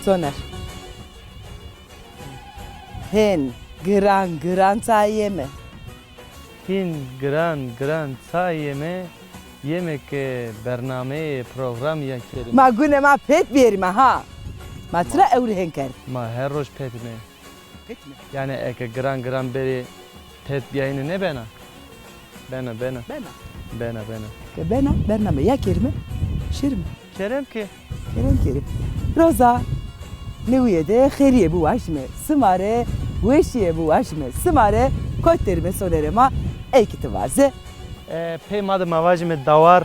Soner. Hen gran sayeme. Hin gran sayeme yemek bername program ya kerim. Ma gune ma pet verme ha. Ma tra evri henker. Ma her roş petme. Pet mi? Yani ek gran beri pet yayını ne bena? Bena. Bena. Ke bena bername ya kerime. Şirme. Kerem ki. Kerim. Roza. Neviyede kheriye bu aşme. Smare weşiye bu aşme. Smare kotterime sonerema ekiti vaze. Peymadı mavajime davar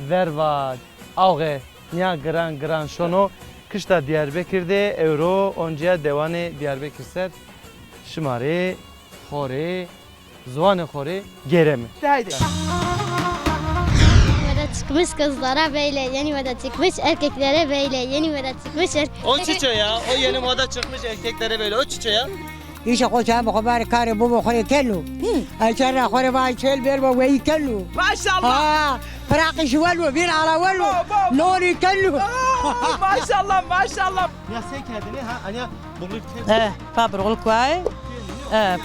verva avge niya gran şono kışta Diyarbakır'da euro onca devane Diyarbakır ser şımare xore zuane xore geremi. Haydi. Moda çıkmış kızlara böyle, yeni moda çıkmış erkeklere böyle, yeni moda çıkmış O çiço ya, o yeni moda çıkmış erkeklere böyle, o çiço ya. ایش خوشم بخبر کار بو بخوری کلو اچر خوری با چل بیر با وی کلو Maşallah. ها فراقش ولو بیر على ولو نوري كلو Maşallah. Ya sen kendini ha, hani bulur ايه فابرغل كواي ايه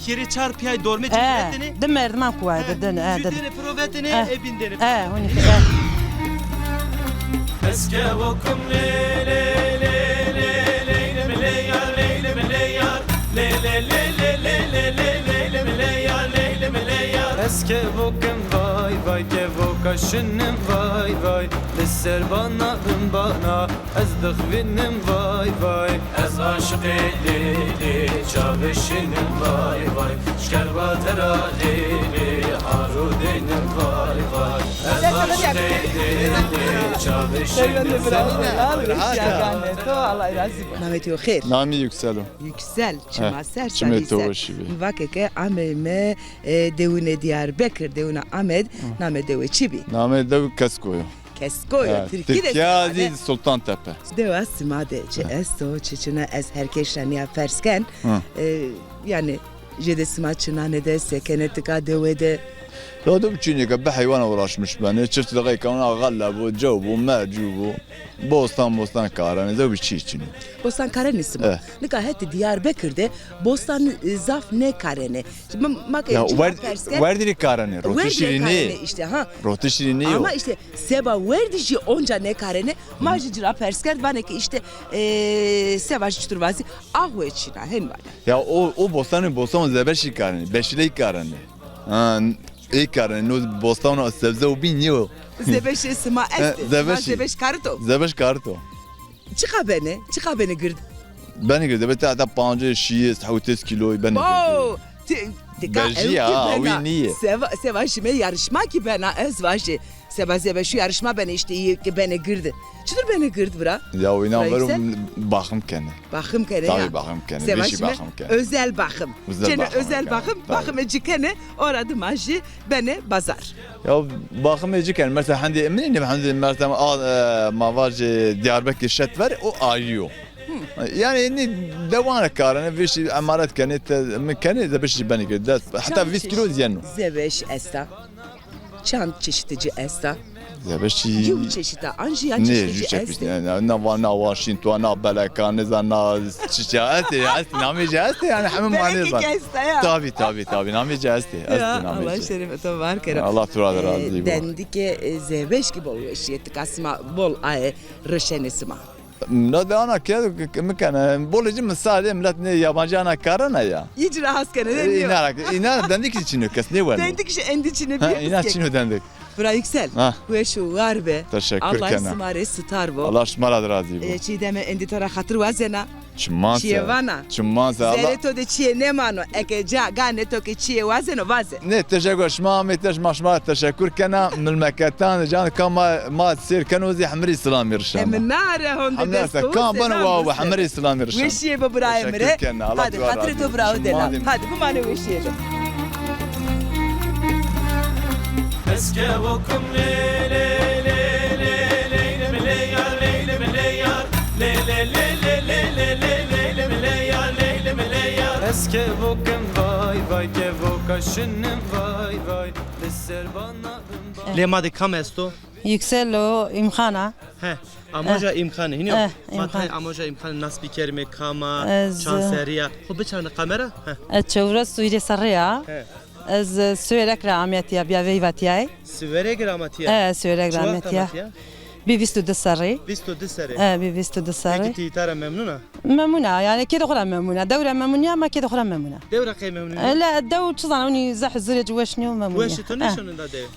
kiri çarpıya dorme ايه çiftletini. دمر ما كواي ددن ايه ددن Cüzdeni provetini, ebindeni. ايه هوني ايه Eske vokum le le le le le le le yar le le yar le le le yar le yar Eske vokum vay ke vokaşınım vay Lisser bana ez dıhvinim vay Ez aşık eli çavişinim vay Şkerva teralili harudinim vay Ez aşık eli çavişinim Mehmet yok khair. Nami yükselo. Yüksel. Çima ser Çime toşibi. Vakeke ameme devune Diyarbakır devune Ahmet name deve çibi. Nami dev kaskoyo. Keskoyo. Türkiye'de Türkiye Sultan Tepe. deva simade. Esto çiçine ez herkeşten ya fersken. Yani jede simaçına ne de sekenetika devede. لا دوب تشيني كبحي وانا وراش مش باني شفت لغايه كونه غلب وجوب وما جوبو بوستان كاراني دوب تشيني Bostan Karen ismi. Evet. Ne kadar hep Diyarbakır'da Bostan Zaf ne Karen'i. يا وردي كاراني روتي شيريني işte ha. روتي شيريني Ama işte seba verdici onca ne Karen'i majicira persker bana ki işte sevaş turvazi ahve çina hen var. يا او بوستان زبشي كاراني بشلي كاراني ها اي كاراني نو بوستان السبزه وبينيو Zebeş esma este. Zebeş. Zebeş karto. زبش كارتو Çıka beni gırd. باني قد بتاع بانجي شي 8 كيلو باني Oo. Belji ya, oui, niye? Seva şimdi yarışma ki bana ez vaşı. Seva şu yarışma beni işte iyi ki beni gırdı. Çıdır beni gırdı bura. يا وين Burayı عمرهم باخم كان Bakım kere Tabii ya. bakım kene, Seva beşi şimdi bakım kene. özel bakım. Özel Gene bakım özel kene, bakım. tabii. Bakım ecikene orada maaşı beni bazar. يا باخم يجي كان مثلا عندي منين عندي مثلا ما واجي دياربكر شتفر او ايو يعني اني دوانه كار انا فيش عمارات كانت من كان اذا باش باني قد حتى 20 كيلو زينو Zebeş esta. Çant çeşitici esta. اذا باش Yum çeşidi. Anjiyan ني çeşitici جو esta. انا واشنطن انا بلكان انا تشاتي نامي جاستي يعني حمام Belki ماني kesta ya. tabi nami jasti Ya nami Allah şerefete var kere. Allah tuğra razı Dendi ki zebeş gibi oluyor işiyeti kasma bol ay rışenisima. لا ده انا كده مكان بقول جيم الساعه ملاتني yabancı ana karana ya. İcra haskene ne diyor? İnar dendik içine kes ne var? Dendik işte endişine Ha bir inar çino dendik. Bura yüksel. Ha. Bu şu var be. Teşekkür Allah kana. ismare star bu. Allah şmara razı bu. Çiğdeme endi tora hatır vazena. Çimmansa. Çievana. Çimmansa Allah. Zereto de çiğ ne mano. Eke ca gane toke çiğ vazeno vaze. Ne teşekkür şmami şmara teşekkür kana من المكاتان جان كما ما تصير كانوا زي حمري سلام يرشان. Emnare honde حمري desto. كان بنا واو حمري سلام يرشان. Veşiye bu bura emre. Teşekkür kana. Allah Hadi hatırı to bravo de la. Hadi bu mane veşiye. Eske vokum le le le le le yar le yar le yar Eske vokum vay ke vokaşınım vay Lisser bana Lema de kam esto? Yüksel o imkana. He. Amoja imkanı. Hiniyo. imkan. Matay amoja imkanı nasıl bir kelime kama, Ez- çanseriya. Ho bıçağını kamera? He. Çevre suyri sarıya. He. Ez söylek rahmetiye bir veyvatiye. Süvere gramatiya. Söylek rahmetiye. Bir vistu de sarı. Visto disere. Bir vistu de sarı. Peki titara memnuna? ممنونة يعني كده أخرى ممنونة دورة ممنونة ما كده أخرى ممنونة Devra kay memnuna. لا الدو تصنعوني زح الزرج وشني Bu وممنونة eşi tunuşunun da dev.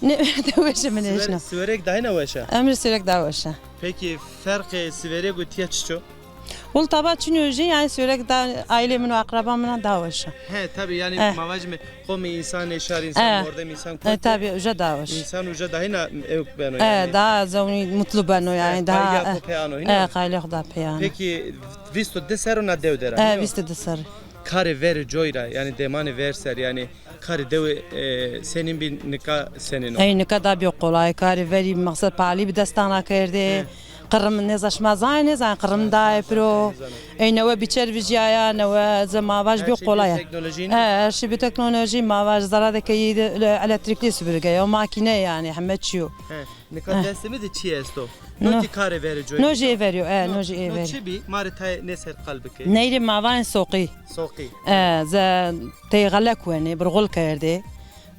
دوش من إيشنا Süverek daha ne veşe? أمر سيرك داوشة Peki farkı süvere gutiya çiço? والطبع شنو يجي يعني سيرك دا عائلة من أقرباء من داوشة He tabi yani mavacme komi insan eşar insan orada insan koy. تابع وجا داوش İnsan uca daha ne evk beno yani. دا زوني مطلوب أنه يعني دا Kaya kopyano hine. قايل خدا بيان Peki visto desero na dev dera. بيست دسر Kare ver joyra yani demani verser yani kare dev senin bir nika senin o. أي نكدا بيقولاي كاري فري مقصد بالي بدستانا كردي قرم الناس ما زاين زاين قرم داي برو اي نوا بيتشر فيجيا نوا زما باش بيقولاي Teknolojinin. شي بتكنولوجي ما باش زرا كيد الكتريكلي سبرغا او ماكينه يعني حمتشيو Nika desemi de çi esto. No ki kare ver joy. نوجي فيريو نوجي No فيريو çi bi maritay neser kalbike. نيري ما فان سوقي Soqi. ز تيغلك واني برغل كردي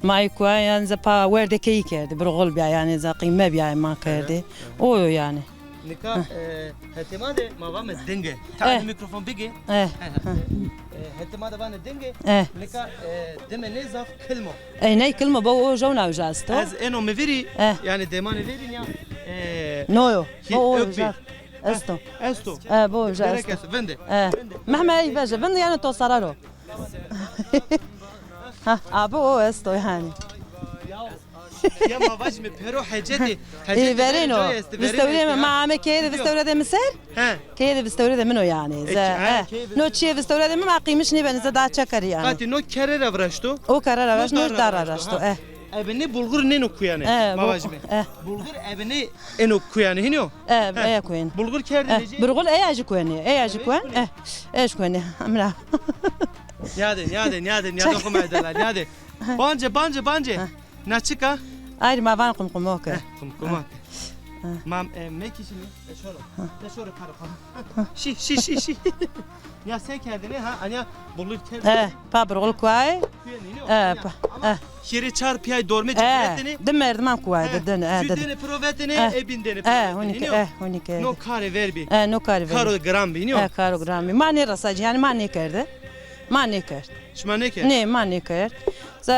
ما يكوا يعني ز با ورد كي كردي برغل بيا يعني ز قيمه بيا ما كردي او يعني Nika hetimade mavame denge. Ta mikrofon bigi. Hetimade bana denge. Nika deme ne zaf kelmo. اي ناي كلمه بو جونا وجاستو Az eno me veri yani demane verin ya. نويو بو öpü. جاست استو Esto. بو جاست Gerek es vende. مهما اي فاجا بن يعني توصل له ها ابو استو يعني Ya mavajme pero heceti. اي فيرينو بستورد مع كيد بستورد مسر He. كيد بستورد منه يعني نو تشي بستورد ما قيمشني بن زدا شكر يعني Kati no kerere vraşto. او قرار باش نور دار راشتو Ebeni bulgur ne okuyane. Mavajme. Bulgur ebeni en okuyane hiniyo. ايه كوين Bulgur kerdineci. برغل ايه اجي كوين ايه اجي كوين ايش كوين املا Yaden kuma edeler yaden. Bence. Naçika. اير ما فان قم قموك Kumkumak. Mam mekişini şöyle para. Şi. Ya sen kendine ha anya bulgur kerdin. با برغل كواي Şeri çarpıyay dorme cipretini. دمر دمام كواي ددن Südene provetine ebindene. هونيك No kare verbi. نو كاري Karo gram biniyor. كارو جرامي ما نرسج يعني ما نكرده ما نكرد Şma ne ki? نه ما نكرد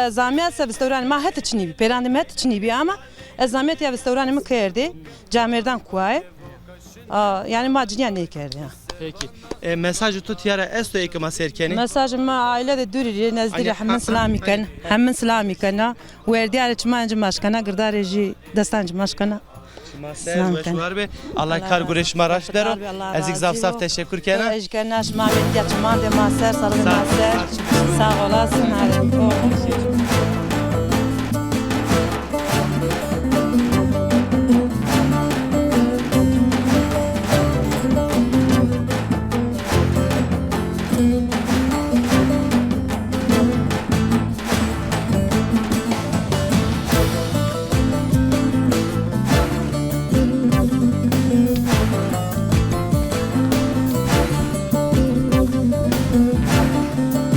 زاميات سبستوران ما هت تشنيبي بيراندم هت تشنيبي اما زاميات يا بستوران ما كردي جامردان كواي يعني ما جنيا نكرد Peki. Mesajı tut yara esto ekma serkeni. مساج ما عائلة دوري نزدري حمن سلامي كان حمن سلامي كان وردي على جمان جماش كان قردار يجي دستان جماش كان Maser ve şuar be. Allah kar gureş maraş dero. Ezik zafsaf teşekkür kena. ايش كان ما بدي جمان دي ماسر صار ماسر ساغ olasın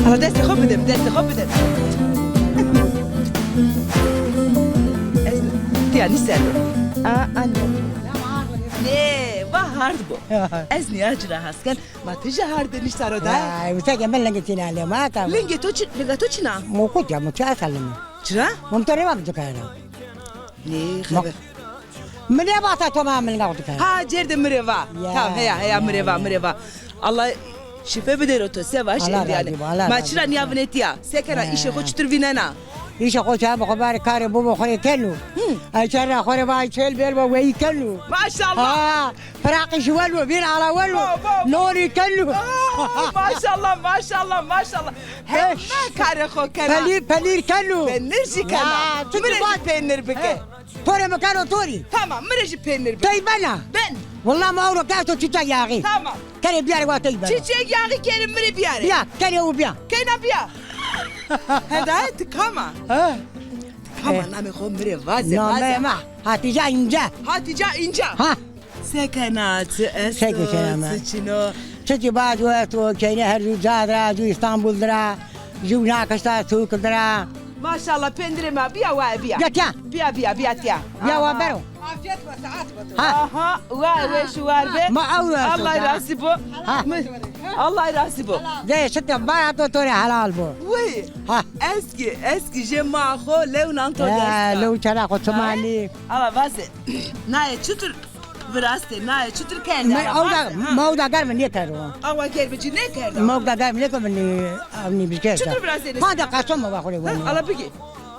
على دستي خب بدم يعني سالو أنا ليه ما هارد بو أزني أجرا هاسكن ما تجي هارد نشترو ده وتاجي من لقيتين عليه ما كان لنجي توچنا مو كنت مو تاكلم چرا ممتنع ما بدك انا ليه خبر من يا باتا تمام من قاعد كان ها جرد مريفا تمام هيا مريفا الله شفه بديرو تو سيفاش يعني ما تشرا نيافنتيا سكنا إيش كوتشتر فينانا ايش اخو شاب خبر كاري بوبو خلي كلو اشرا خوري باي تشيل بيربا وي كلو ما شاء الله فراقي شوالو بين على ولو نوري كلو ما شاء الله ما شاء الله هل ما كاري خو كنا بنير كلو بنرجي كنا مريجي بينر بك توري مكانو توري تمام مريجي بينر بك طيب انا بن والله ما اورو كاتو تشتا يا اخي تمام كاري بياري واتيبا تشيك يا اخي كريم مري بياري يا كاري وبيا كينا بيا هدايتك كما Ama nami khomre vaze نامه vaze. ما Hatice ince. Hatice İnce. Ha. Sekenatı esto. Sekenatı. Sıçino. Çeti bazı o kene her zadra, ju İstanbul'dra, ju nakışta sukdra. Maşallah pendireme biya vay biya. Gatya. Biya tiya. Ya wa bero. Ha. Aha vay ve şu var be. Ma avra. Allah razı bu. Ha. Allah razı bu. De şete bara to halal bu. Vay. Ha. Eski jemaho leunan to desta. Lo çara ko tamali. Allah vaze. Naye çıtır. Vraste naye çıtır kendi. Mauda gar men yekaro. Ama gelmeci ne kerdi? Mauda gar men yekaro men avni bizker. Çıtır vraste. Ha da kasım mı bakole bu. Allah peki.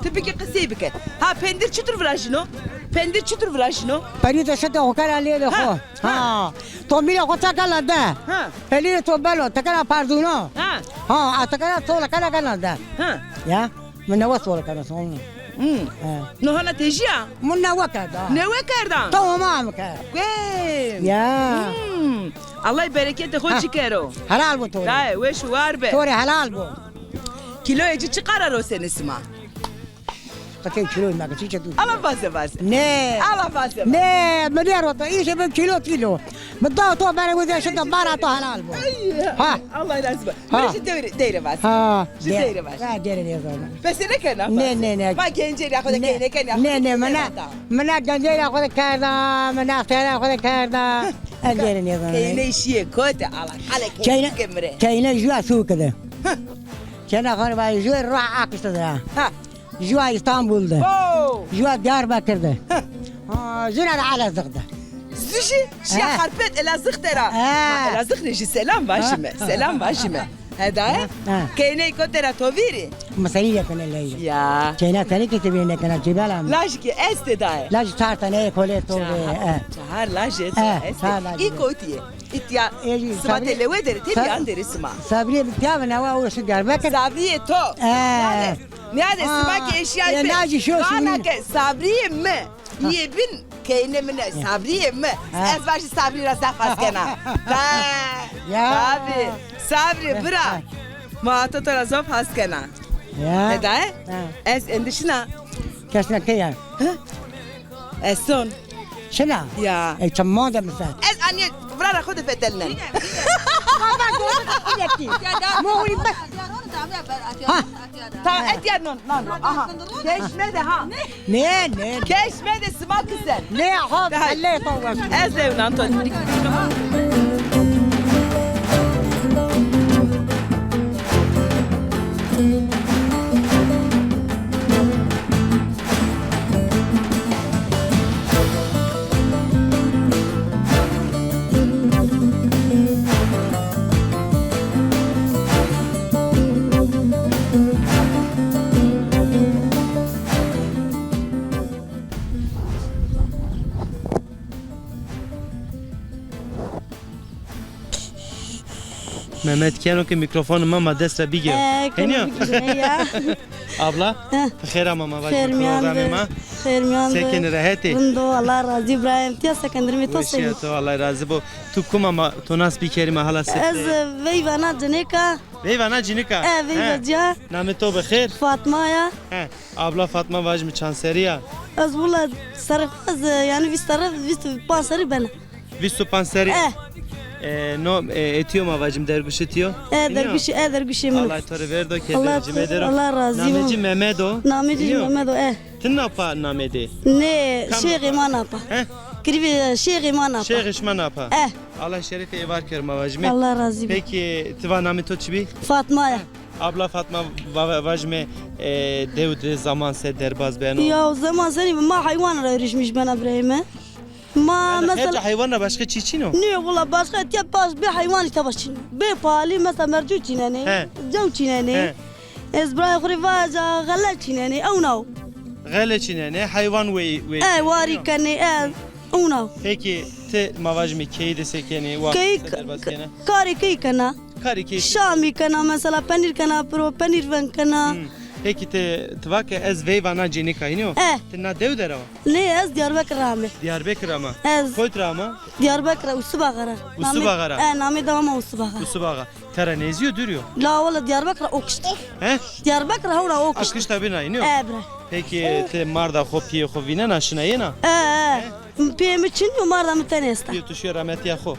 Tepeki kısayı bir kere. Ha pendir çıtır vrajino. Pendir çıtır vrajino. Pari to şete o kara le Ha. ho. Ha. To mira ko takala da. Ha. Heli to belo takala parduno. Ha. Ha atakala to la kala kala da. Ha. Ya. Men ne was wala kana son. Ha. No hala tejiya. Mun ne wakada. Ne ve kerdan? Tamam ka. Ve. Ya. Allah bereketi hoş çıkaro. Halal bu to. Dai ve şu var be. Tore halal bu. Kilo eci çıkarar o senin isma. Takay kilo ma ka chicha tu. Allah vaze. Ne. Allah vaze. Ne, مليار ايش ben kilo. مدة تو بره وده شد بارا تو halal bu. Ha. Allah razı olsun. Ha. Ben şimdi değire vaze. Ha. Şu değire vaze. Ha dere ne zaman. Pes ne kana? Ne. Ma gence ya koda kene kene. Ne mena ganjera koda karda, mena tera koda karda. Dere ne zaman. Kene işiye koda Allah. Ale Kayna kemre. kayna jua su kada. Kayna kar bay jua ra akışta. Ha. Jua İstanbul'da. Oo. Jua Diyarbakır'da. Ha, juna da ala zıgda. Züşi, şia harpet Elazığ tera. Elazığ reji selam başime. Selam başime. Heda? Kene kotera toviri. Masaliye kana leyla. Ya. Kayna tani kitibine kana cibalam. Lajki este dae. Laj tartane kole to Çahar lajet. çahar lajet. İko itiye. İtya. Eji, Sıma sabri- televeder. Tebi andere sıma. Sabri bitya ve nava o şu Diyarbakır. Sabriye to. Nerede sıma ki eşya ya naci şu Ana şu. ke sabriye mi? Yebin keyne mine sabriye mi? Ez başı sabri rasa faskena. Ya. Sabri bırak. Muhatta tarafı faskena. Ya. Heda? Ez endişina. Kesna kaya. Ez son. Şuna. Ya. Ey çamma da mesela. Ez anne vrara kudu fetelnen. Baba doğru yekti. Moğli bak. Ha. Ta et yer non. Aha. Keşme de ha. Ne. Keşme de sıma kısen. Ne ha halle tavas. Ez de Anton. Mehmet Keno ki mikrofonu mama destra bige. Henyo. Abla. Bخير mama vaj programıma. Sekin raheti. Bundo Allah razı İbrahim tiya sekendrimi to Teşekkür to Allah razı bu. Tu kuma tu nas bir kelime hala Ez sette. veyvana caneka. Veyvana cinika. Veyvaca. Name to bخير. Fatma ya. Abla Fatma vaj mı chanseriya? Ez bula sarıfaz yani vi sarıf vi pansarı bana. Vistu panseri. No etiyo ma vajim derviş etiyo. Dergüşü mi? Allah tore verdo ke Allah dervici medero. Allah razı olsun. Nameci Mehmedo. Nameci Mehmedo Tinna pa namede. Ne Şeyh İman apa. Krivi Şeyh İman apa. Şeyh İşman apa. Allah şerife evar kerma vajme. Allah razı olsun. Peki tiva name to çibi? Fatma ya. Abla Fatma vajme devde zaman se derbaz beno. Ya o zaman seni ma hayvan erişmiş ben İbrahim'e. Ma mesela hayvanla başka çiçino. Ne valla başka ya baş bir hayvan işte başın. Bir pali mesela mercu çinene. Cam çinene. İbrahim khrivaja gala çinene. Au no. Gale çinene hayvan ve. Wari kane au Peki te mavajme keyde sekeni wa derbaz kena. Kari kana. Kari key. Şami kana mesela peynir kana pro peynir ven kana. Peki te tvake ez veyvana cinika iniyo. Tinna dev derava. Ne ez Diyarbakır rame. Diyarbakır ama. Ez. Koytra ama. Diyarbakır Usubagara. Usubagara. Nami devama Usubagara. Usubaga. Tera neziyor duruyor. La valla Diyarbakır okştu. He? Diyarbakır havra okştu. Akış tabi na iniyor. Ebra. Peki te marda xo piye xo vine naşına yena? پیم چین و مردم تنیسته Piye tuşuyor rahmetiye xo.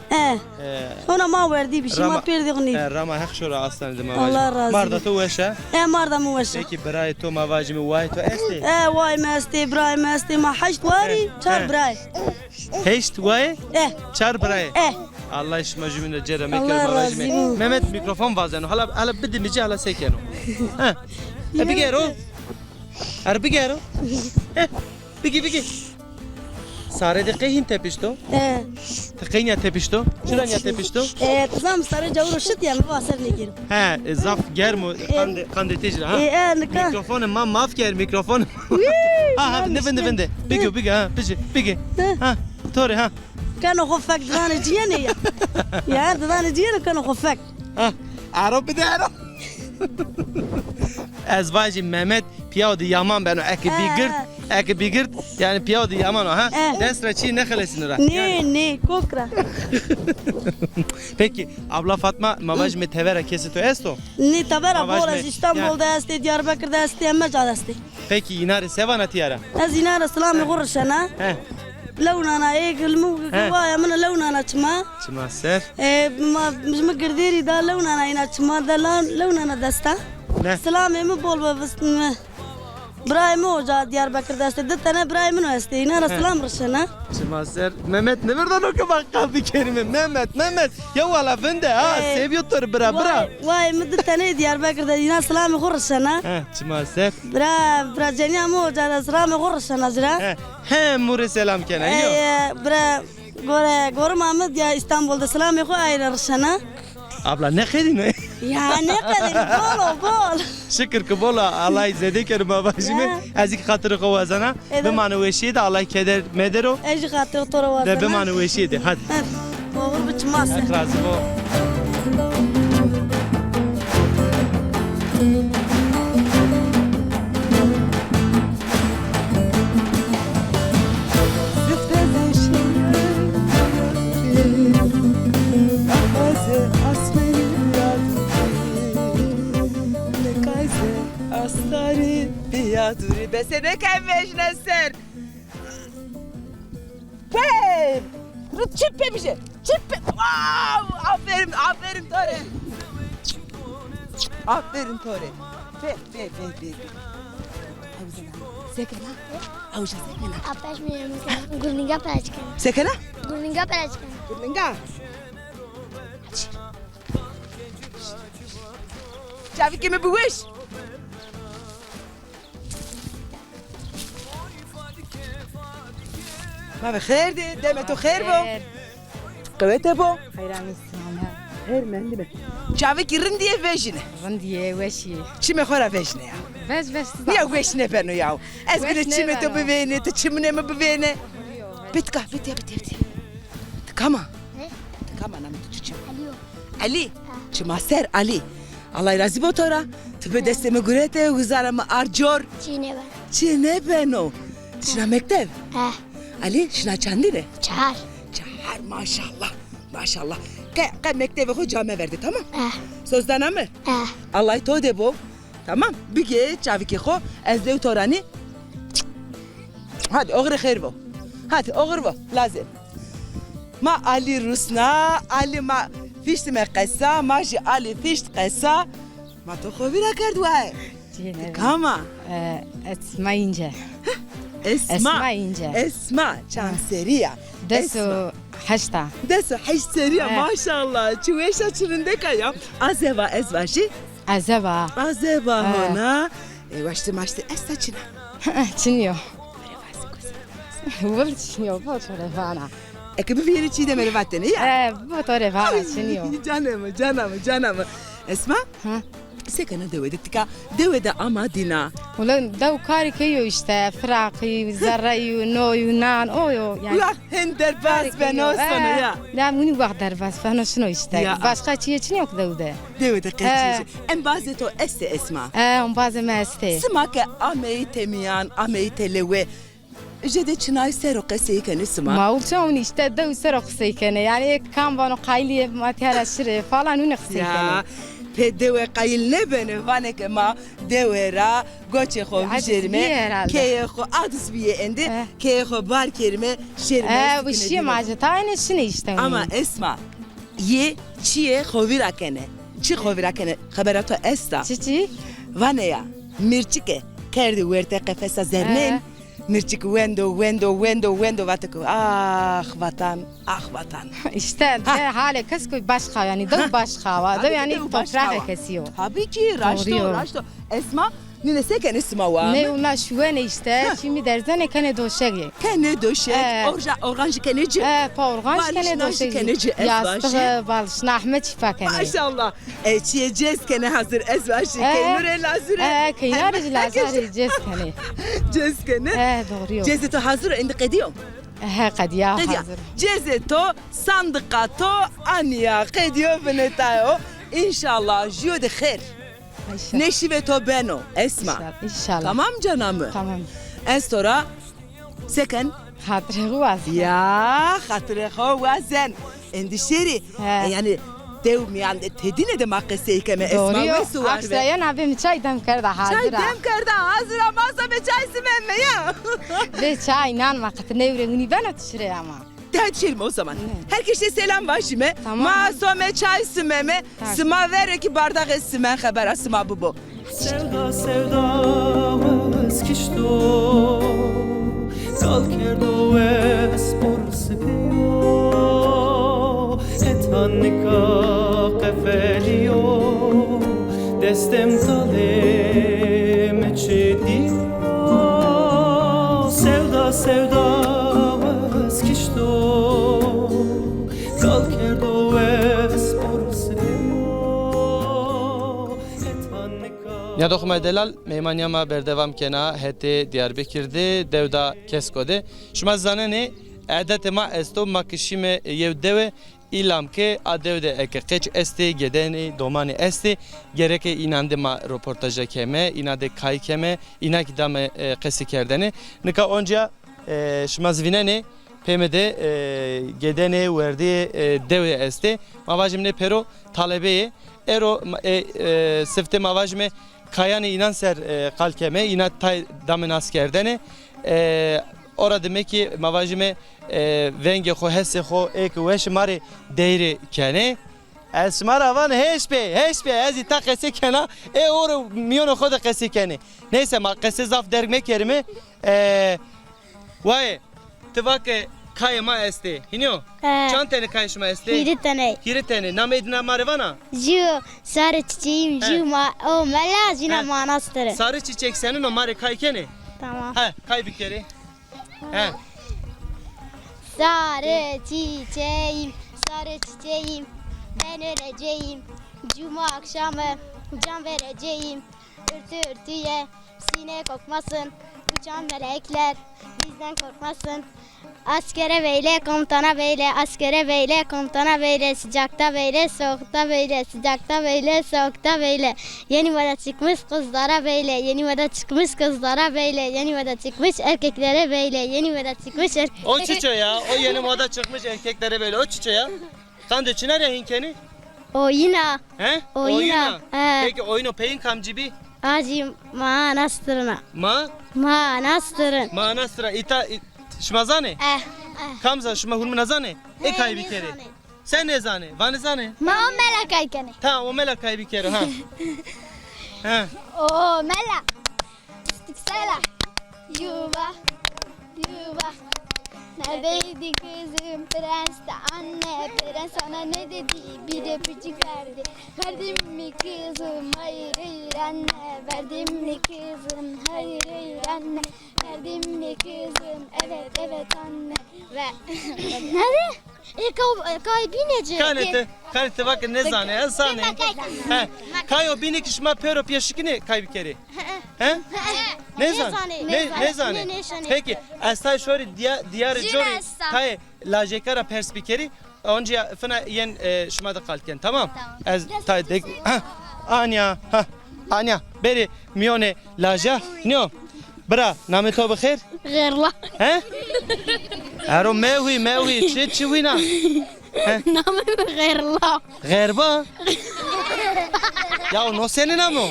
اونا ما وردی بیشی ما پیر دیگنی Rama hek şura aslan de Allah razı Marda to weşe. مردم وشه Peki برای تو mavacimi vay to esti. وای مستی برای مستی ما حشت واری چار برای Heşt vay çar برای. Allah işma cümle cere meker Allah mavacimi. razı olsun. Mehmet mikrofon vazenu. Hala bidimici hala sekeno. Ha. Bigero. Ar bigero. Bigi. Sare de kehin tepişto. Tekin ya tepişto. Şuran ya tepişto. تزام سر جورو شد یا مباسر نگیرم He zaf germo kande tecra ha. نکن Mikrofonu ma maf ger mikrofonu. Ha vende. Bigi ha bigi. Ha tori ha. كانوا خفك دان جيني يا دان جيني كانوا خفك Ha Arap bir de Arap. Ezvacı Mehmet piyade yaman ben eki bigirt yani piyade yaman o ha. Desra çi ne khalesin ra. ني كوكرا Peki abla Fatma mavaj me tevera kesito esto. ني تبرا Mavaş بورز mı? اسطنبول دستي دياربكر دستي امج دستي Peki inari sevana tiyara. ازينا السلام غرشنا He. لون انا ايه الموايا من لون انا تما Çima ser. ما مش مقديري دا لون انا هنا تما دا لون انا دستا Ne? سلامي مو بول بس براي مو جا دياربكر دستي دتنا براي منو استي هنا السلام رشنا Çima ser. Mehmet ne verdan o bak kaldı kelime. Mehmet. Ya valla vende ha seviyordur bra. واي مدتنا دياربكر دا سلام غرشنا He çima ser. برا جنيا مو جا سلام غرشنا زرا He muri selam kene yo. برا غور محمد يا اسطنبول دا سلام خو اير رشنا Abla ne khedin ne? يعني قدر بول Şükür ki bola Allah izledi ki mavajimi azik hatırı kovazana. Bir manu veşiydi Allah keder medero. ايش خاطر طور De bir واسنا manu veşiydi hadi. بقول بتماس Razı ol. Astarı biyaduri besene kaymeşne ser. Hey! Çippe bir şey. Çippe. Wow! Aferin Tore. Aferin Tore. Ver. Sekena. Avuca sekena. Apeş mi yemek? Gurninga peraçkan. Sekena? Gurninga peraçkan. Gurninga. Çavik kimi bu iş? ما بخير دي دايما تو خير بو قويته بو خير من دي شافك رندي فيشنه رندي وشي شي ما خورا فيشنه يا بس يا ويشنه بنو يا اسبل تشمي تو بيني تشمني ما بيني بيتكا بيتي كما انا متشم علي شما سر علي الله يرضي بو ترى تبي دستمه غريته وزارم ارجور Çiğne ben. بنو شنا مكتب Ali şuna çandire. Çağır. Çağır maşallah. Ka mektebe ho came verdi tamam? Sözden ama? Allah to de bu. Tamam. Bir ge çaviki ho ezde torani. Hadi oğru khair bu. Hadi oğru bu lazım. Ma Ali Rusna, Ali ma fişt me qessa, ma ji Ali fişt qessa. Ma to khovira kard vay. Kama. اسماينجا اسمع çanseriya. دسو حشتا Deso hiçseriya maşallah. Çuveşa çırındeka ya. Azeva ezvaji. عزبا Azeva hona. Başta estaçına. تشنيو ولد تشنيو بوتوري فانا Ekibi bir yeri çiğde merivatteni ya. بوتوري فانا تشنيو Canım. Esma? Sekana devedettika. Devede ama dina. ولن دو كاري كيو اشتا فراقي زرعي ونوي ونان اويو يعني Ulan hender bas ben olsana ya. لا مني بقدر بس فانا شنو اشتا يا باشقا تشي تشنيو كدوده Devede kaçışı. En bazı to esse Esma. هم باز ما استي Smake ameyi temiyan, ameyi telewe. Jede çınay sero qeseyi kan isma. ما ولتوني اشتا دو سرق سيكنه يعني كان بانو قايلي ما تهلا شري فلا نون Ya خسيكنه pe dewe qayil ne bene vaneke ma devera goçe xo bijerime ke xo adis biye endi ke xo bar kerime şerime bu şey maceta aynı şunu işte. ama esma ye çiye xovira kene çi xovira kene xaberato esta Çiçi vaneya mirçike kerdi verte kafesa zernen mirçik wendo vateko vatan işte hale kaskoy başka yani da başka var da yani toprak kesiyor. Tabii ki raşto esma ne seken esma var ne ona şu ne işte şimdi derzene kene doşegi kene doşeg oranj keneci pa oranj kene doşegi yastığı balışına Ahmet şifa kene maşallah çiyeceğiz kene hazır esma kenure lazure kenare lazure cez kene cez kene doğru cezeto hazır indi qediyor قديا hazır cezeto sandıkato aniya qediyor venetayo inşallah jiyo de khair neşiveto beno esma inşallah tamam canım tamam estora seken hatırı var ya hatırı vazen endişeri yani devmiyan tedine de makkese keme esma ve su var aksa ya nabi çay dem karda hazır çay dem karda hazır ama sa be çay simemme ya be çay nan vakit nevreni ben atışırı ama hadi şerim o zaman herkese selam var şimdi masome çay simeme sima ver ki bardak esimen haber asma bu Sevda sevdamız kişto Kal kerdo espor sipiyo Ethannika qefeliyo Destem talem çediyo Sevda sevdamız kişto Kal kerdo espor sipiyo Ya doxma delal meymaniyama berdevam kena hete Diyarbakır'de devda keskode. Şuma zanene adet ma esto makişime yevdeve ilam ke adevde eke keç este gedeni domani este gereke inande ma röportaja keme inade kay keme inak dame qesi kerdene nika onca şuma zvinene PM'de gedene verdi devde este mavajimne pero talebeye ero sifte mavajme kayani inan ser kalkeme inat tay damen askerdene orada demek ki mavajime venge xo hesse xo ek weş mari değri kene esmar avan heşbe ez ta qese kena or miyon xo da qese kene neyse ma qese zaf derme kerime vay tıvake kayma este hinyo çantene kayışma este hiritene namedina marivana Jiu sarı çiçeğim jiuma o mela jina manastırı sarı çiçek senin o mari kaykene tamam kay bir kere he sarı çiçeğim ben öleceğim cuma akşamı can vereceğim örtüye sine kokmasın uçan melekler bizden korkmasın askere beyle komutana beyle askere beyle komutana beyle sıcakta beyle soğukta beyle sıcakta beyle soğukta beyle yeni moda çıkmış kızlara beyle yeni moda çıkmış kızlara beyle yeni moda çıkmış erkeklere beyle yeni moda çıkmış o çiçeği ya o yeni moda çıkmış erkeklere böyle o çiçeği ya sen de çiner ya hinkeni oyuna he oyuna peki oyunu peyin kamcibi acı manastırına manastıra ita şmazane kamza şma hulmuna zane ekay bir kere sen ne zane vane zane ma mela kaykene tamam o mela kay bir kere ha o mela stiksela yuva neredeydi kızım prens de anne prens sana ne dedi bir öpücük verdi verdim mi kızım hayır anne verdim mi kızım hayır anne verdim mi kızım evet anne ve nerede kay binece kanete bakın ne zane ya zane kay o binek şma pero piyashikine kay bir kere ne zane peki astay şöyle diyar jori kay lajekara perspikeri onca fena yen şma da kalken tamam az tay dek anya beri mione laja no bra name to bخير غيرلا ارو مهوي چوينا نامه غيرلا غيربا Ya no senin ama.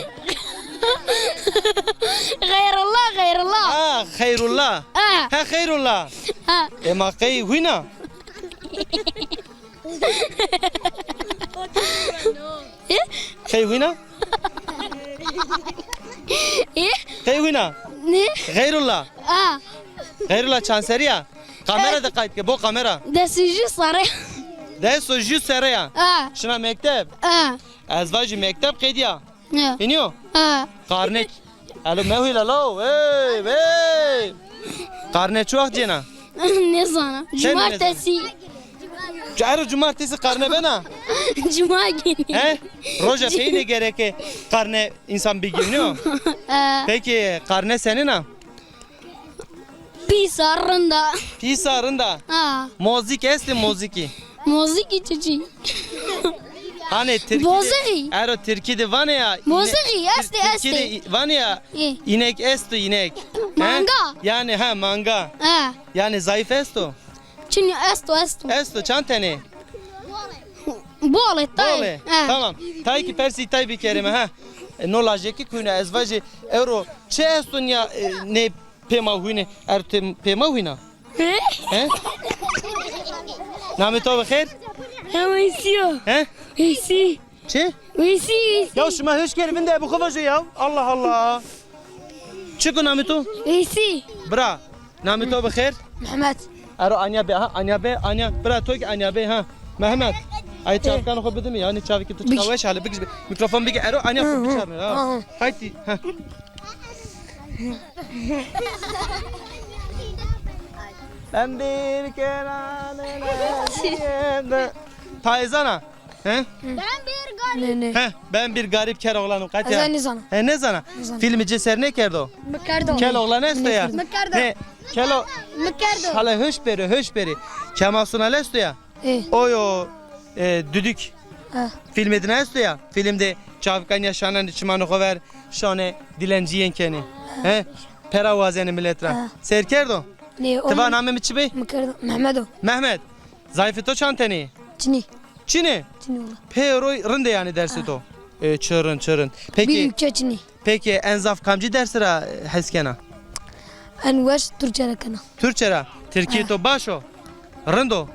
Gayrullah. Ha Hayrullah. Ha. Ha Hayrullah. Ha. Ema kay huyna. Kay huyna? Kay huyna? Ne? Hayrullah. Ha. Hayrullah chanseriya. Kamera da kayıt ke bu kamera. Desici sarı. De soju seraya. Ha. Şuna mektep. Ha. Azvacı mektep kediya. Ha. İniyor. Ha. Karnet. Alo mehuyla lo. Hey hey. Karnet çok cena. Ne sana? Cumartesi. Caro cumartesi karne bena. Cuma günü. He? Roja peyne gereke karne insan bir günüyor. Peki karne senin ha? Pis arında. Pis arında. Ha. Müzik esti müziki. Müzik içici. Hani Türkiye'de. Bozuk. Ero Türkiye'de var ya. Bozuk esti Türkiye'de var ya. İyi. İnek esto inek. Manga. Yani ha manga. Ha. Yani zayıf esto. Çünkü esto. Esto çantene. Bole. Bole. Tamam. Tay ki persi tay bir kerime ha. No lajeki kuyuna ezvacı euro. Çe eston ya ne pema huyne. Pema huyna. He? Nami to bekher? Veysiyo. He? Veysi. Çe? Veysi. Ya şuma hoş geldin de bu kafacı ya. Allah Allah. Çıkın nami to. Veysi. Bra. Nami to bekher? Mehmet. Aro Anya be ha Anya bra to ki Anya be ha Mehmet ay çavkan ho bedim yani çavki tu çıkaveş hale bir mikrofon bir aro Anya ko biçar ha haydi ha ben bir kere Tayzana he ben bir garip ker oğlanım kaç ya he ne zana filmi ceser ne kerdo kel oğlan esto ya ne kelo hala höş beri Kemal Sunal esto ya oyo düdük filmedin esto ya filmde çavkan yaşanan çimanı kover şone dilenci yenkeni he peravazeni milletra serkerdo teva namı çibe Mehmet zayıfito çanteni Çini Pero rende yani dersi to çırın peki enzaf kamcı dersira heskena Enver Türkçe kana. Türkçera Türkiye to başo rendo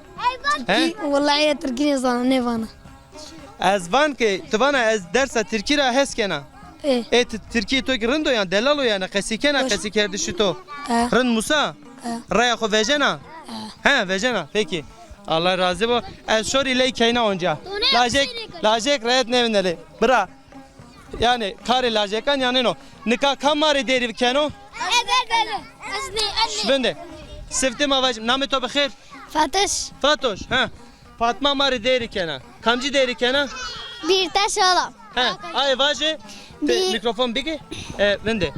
he Vallahi Türkiye zana ne vana. az van ke tovana az dersa Türkiye heskena Türkiye to rendo yani delalo yani kesikena kesiker dişito rın Musa raya ko vejena he vejena peki Allah razı bu az şor ile kayna onca lajek rayet nevineli bra yani kare lajekan yani no nika kamari deri keno Bende. Sevdim avacım. Namı to bekher. Fatoş. Ha. Fatma mari deri kena. Kamcı deri kena. Bir taş oğlum. Ha. Ay vacı. Mikrofon bigi. Bende.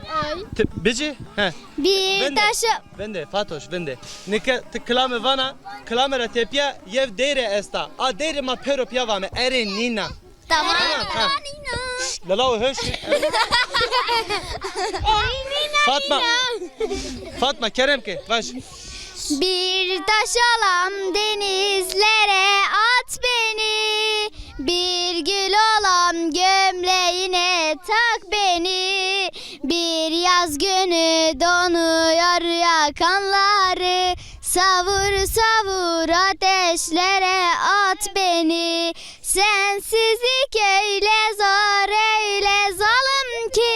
Bici. Ha. Bir taş. Bende. Fatoş bende. Nika klame vana. Klamera tepya yev deri esta. A deri ma pero piyavame. Ere nina. Tamam. Lala hoş. Fatma Kerem ki baş. Bir taş alam denizlere at beni. Bir gül olam gömleğine tak beni. Bir yaz günü donuyor yakanları. Savur savur ateşlere at beni. Sensizlik öyle zor öyle zalim ki.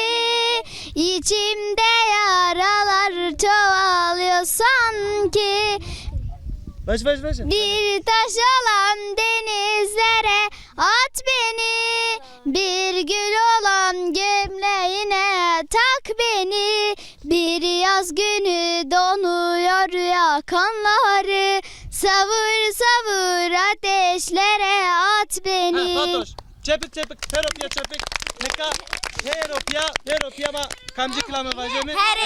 İçimde yaralar çoğalıyor sanki. Baş. Bir taş alan denizlere at beni. Bir gül olan gömleğine tak beni. Bir yaz günü donuyor yakanları. Savur savur ateşlere at beni. Fatoş. Çepik peropya çepik. Neka peropya ma kamcı klame vajemi. Her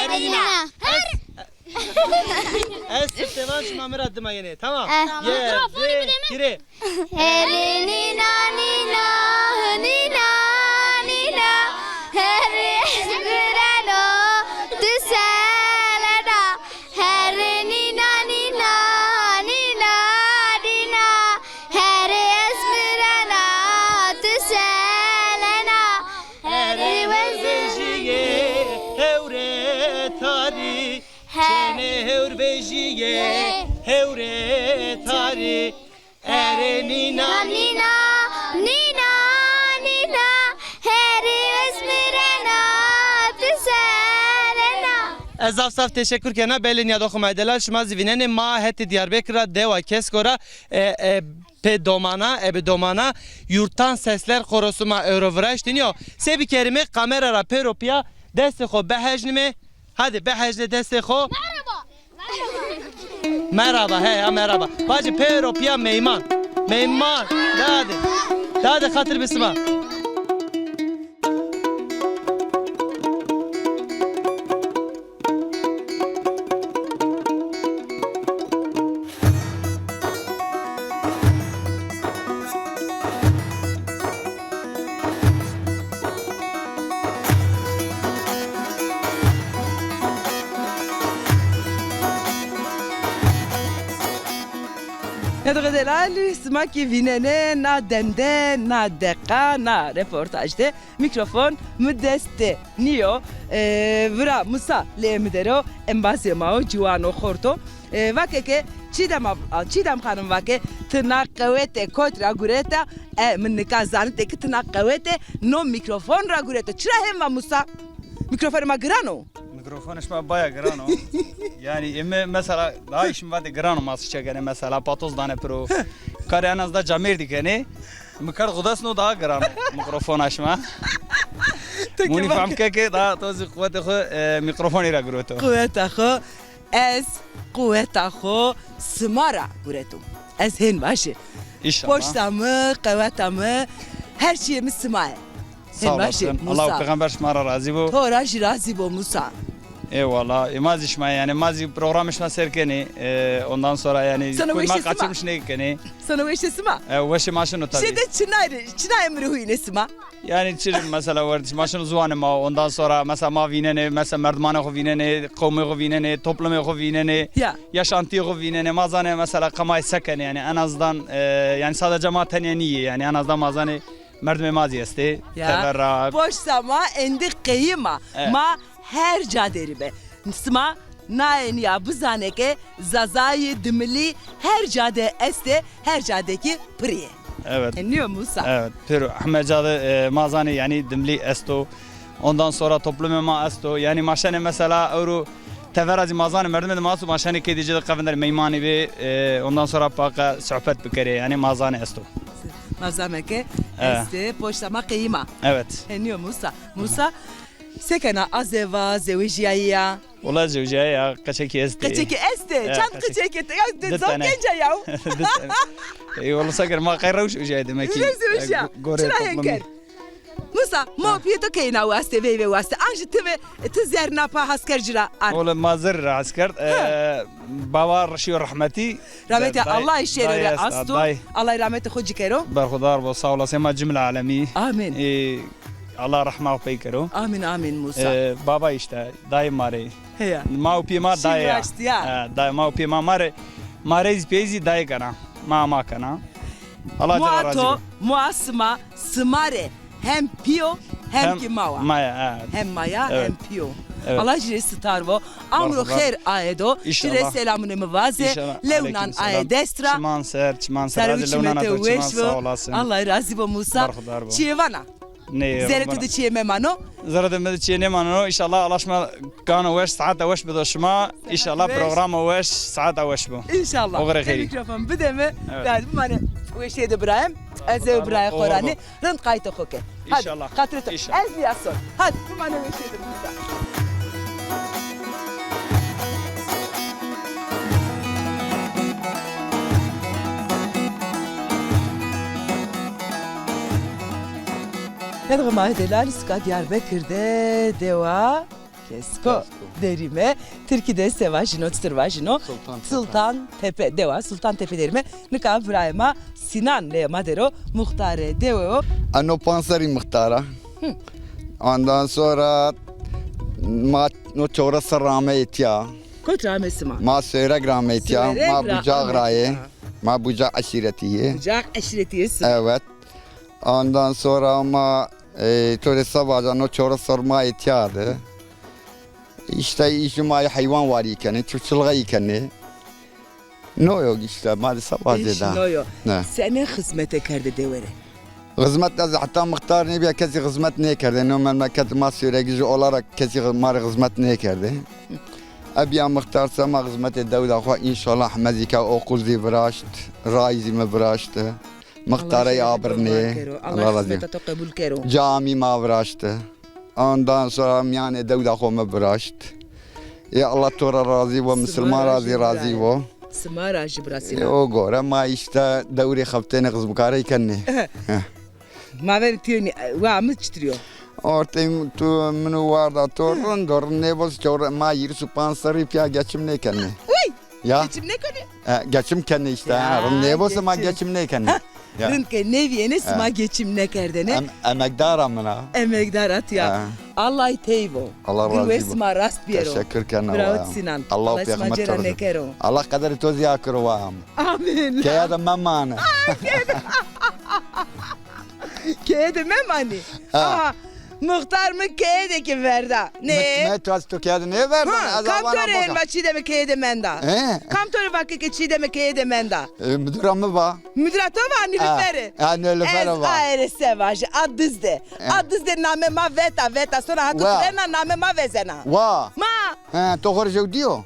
Es tevan şmamır addıma yine. Tamam. Kire. Her nina nina nina nina. Her esbrano düseleda. Her nina nina nina nina. Her esbrano düseleda. Çene hevr bejiye hevre tari ere nina Nina, Nina, Nina, heri esmirena, tüserena. Ezaf saf teşekkür kena belin ya dokuma edeler şuma zivinene ma heti Diyarbakır'a deva keskora pe domana yurttan sesler korosuma Eurovraş deniyor. Sebi kerime kamerara peropya deste xo behejnime hadi behejle deste xo merhaba he ya merhaba bacı peropya meyman hadi hatır bisma. Nedre delal smaki vinene na demde na deka na reportajde mikrofon müdeste niyo vra musa le müdero embase mao juano khorto vakeke çidam hanım vake tına kavete kotra gureta min kazan tek tına kavete no mikrofon ra gureta çıra hem musa mikrofon ma grano Mikrofonش ما باید گرانو یعنی امی مثلا دایشم وقتی گرانو ماست چگه مثلا پاتوز دانه پرو کاری از دا جامیر دیگه مکر خداست نو دا گرانو میکروفونش ما مونی فهم که دا توزی قوت خو میکروفونی را گروتو قوت خو از قوت خو سمارا گروتو از هن باشه İnşallah. Poştamı, qavatamı, her şeyimiz sımaya. Sağ olasın. Allah peygamber şmara razı bu. Tora razı bu Musa. Eyvallah. İmaz işma yani mazi program işma serkeni. Ondan sonra yani kuyma kaçırmış ne keni. Sana bu işe sıma. Veşi maşını tabii. Şimdi Çınay emri huyine sıma. Yani çirin mesela vardı maşını zuanı ma ondan sonra mesela ma vinene mesela merdmane xo vinene kavmi xo vinene toplumu xo vinene yaşantı xo vinene mazane mesela kamay sekeni yani en azından yani sadece ma teneniye yani en azından mazane merdme mazi esti. Ya boş sama endi kıyma ma her caderi be. Sıma naen ya bu zaneke zazayı dimli her cadde este her caddeki priye. Evet. Anlıyor Musa? Evet. Pero Ahmet Cadı mazani yani dimli esto. Ondan sonra toplumu ma esto. Yani maşane mesela euro teverazi mazani merdme masu maşane kedici de kavender meymani be ondan sonra paka sohbet bikere yani mazani esto. Mazameke este poştama kıyma. Evet. Anlıyor Musa? Musa sekena azeva zevciya. Ola zevciya ya kaçaki esti. Kaçaki esti. Çant kaçaki. Ya zor gence ya. والله سكر ما قيروش وجاي دمكي شنو هنكر موسى مو بيتو كينا واسطه في واسطه انج تزرنا با عسكر جرا والله ما زر عسكر بابا رشي رحمتي الله يشير استو الله رحمته خو جكرو برخدار وصاوله سما جمله عالمي امين الله رحمه وبيكرو امين امين موسى بابا işte dayı mare هي ما وبيما داي داي ما وبيما مare ماريز بيزي داي kana ما kana Allah Celle razı muasma smare hem pio hem ki mawa maya hem maya hem pio Allah Celle starvo amro khair aedo Celle selamını mvaze leunan aedestra çman ser leunan çman olasın Allah razı bu Musa çevana زرت دي مانو زرت دي مانو ان شاء الله علشما كانوا وش ساعات وش بدو شما ان شاء الله برنامج وش ساعات وش بو ان شاء الله وغير خير الميكروفون بدمه بعد ما وش يد ابراهيم از ابراهيم قراني رند قايت اخوك ان شاء الله خاطرته از ياسر هات ما انا وش يد Nedre mahdeler ska Diyarbakır'da deva kesko derime Türkiye'de sevajino tırvajino Sultan Tepe deva Sultan Tepe derime nika İbrahim'a Sinan le madero muhtare deva ano pansari muhtara ondan sonra ma no çora sarrametya kotra mesma ma söyrek rahmetya ma bucak raye ma bucak aşiretiye bucak aşiretiye evet ondan sonra ama Töre sabahdan o çora sorma ihtiyarı. İşte işim ay hayvan var iken, çocukluğa iken. Ne yok işte maalesef az Hiç da. no yok. Ne? Sene hizmete kerdi devere. Hizmet az hatta muhtar ne bir kez hizmet ne kerdi. Ne memleket masiyereci olarak kez hizmet ne kerdi. Abi muhtar sama hizmet devlet xo inşallah mezika okul zi vrasht, raizi me vrasht. Muhtara yabrne. Allah hizmete kabul kero. Cami ma vrasht. Ondan sonra yani devlet xo me vrasht. Ya Allah tora razı ve Müslüman razı ve. Smara jibrasina. O gore ma işte devri haftene hizbukara ikenni. Ma ver tiyoni wa mı çıtırıyor? Ortayım tu minu varda torun dorun ne boz çor ma yir su pansarı pya geçim ne kenni. Uy! Ya Geçim ne konu? geçim kenni işte. Ya, Ne boz ma geçim. geçim ne kenni. Rınke neviyene sma geçim ne kerdene? Emekdar amına. Emekdar at ya. Allah teyvo. Allah razı Gülve olsun. sma rast biyero. Teşekkür kenna. Bravo Sinan. Allah sma peygamber cera ne tarafı. kero. Allah kadar toz yakır vam. Amin. Kaya da memane. Kede memani. Aha. Muhtar mı kede ki verda? Ne? Ne toz tu kaya da ne verdin? Kam töre elma çiğde mi kede menda? Kam töre vakı ki çiğde mi kede menda? Müdür amı ba. Müdürato var Nilüfer'i. Nilüfer'i Ez var. aere sevajı. Adızde. Adızde name ma veta. Sonra hatu Wa. trena name ma vezena. Va. Ma. Doğru diyor.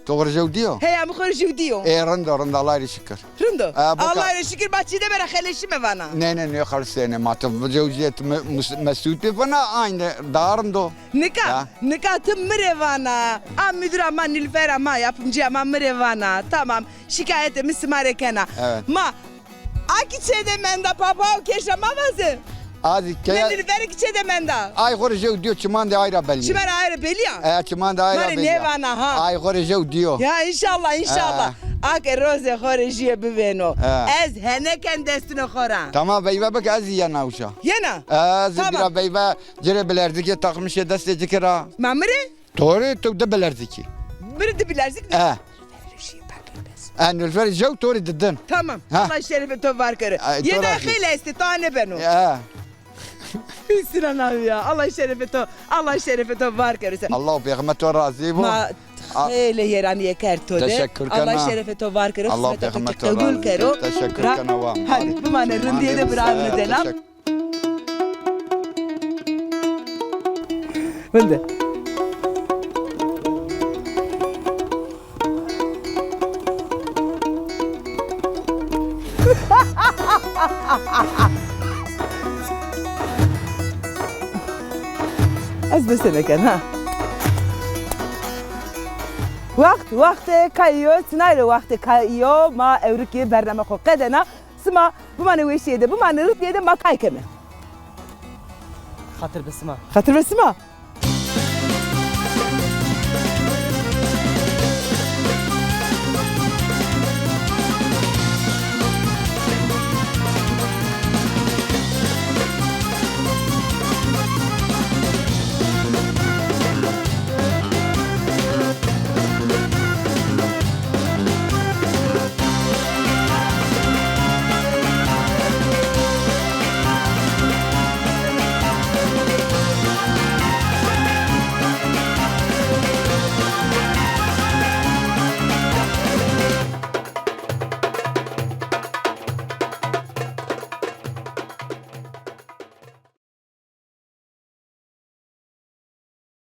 Doğru diyor. Hey am khorju diyo. Rında Allah'a şükür. Rındo. boka. Allah'a şükür bahçede bera khaleşi me vana. Ne khalsene matı vücudiyet mesuti bana aynı darım do. Nika tımre vana. Am müdür ama Nilüfer ama yapımcı ama mre vana. Tamam. Şikayete mismare kena. Evet. Ma. Aki çede menda papa o keşa mavazı. Hadi Ne kaya. Nilüfer ki çede menda. Ay khorju diyor çiman da ayra belli. Şimer ayrı belya. Çiman da ayra Mare belli. ne vana ha. Ay khorju diyor. Ya inşallah. Ake roze khorejiye biveno. Ha. Ez heneken destine khora. Tamam beyve bak az yana uşa. Yena. Az Tamam. bir beyve cere belerdi ki takmış deste cikira. Mamre? Doğru tu da belerdi ki. Bir de bilerzik ne? Nülfer jau tori dedin. Tamam. Ha. Allah şerefe to var karı. Ay, Yena torazi. khile esti tane beno. Sinan abi ya. Allah şerefe to var karı sen. Allah peygamber to razı bu. Ma hele yerani yeker to de. Teşekkür kana. Allah şerefe to var karı. Allah hizmete peygamber to to kabul razı. karo. Teşekkür Ra- kana vam. Hadi bu mane rındiye de bırakını denam. Bende. Az besene kan ha. وقت کایو سنایل وقت کایو ما اورکی برنامه خو قدنا سما بمانه ویشیده بمانه رتیده ما کای کمه خاطر بسمه خاطر بسما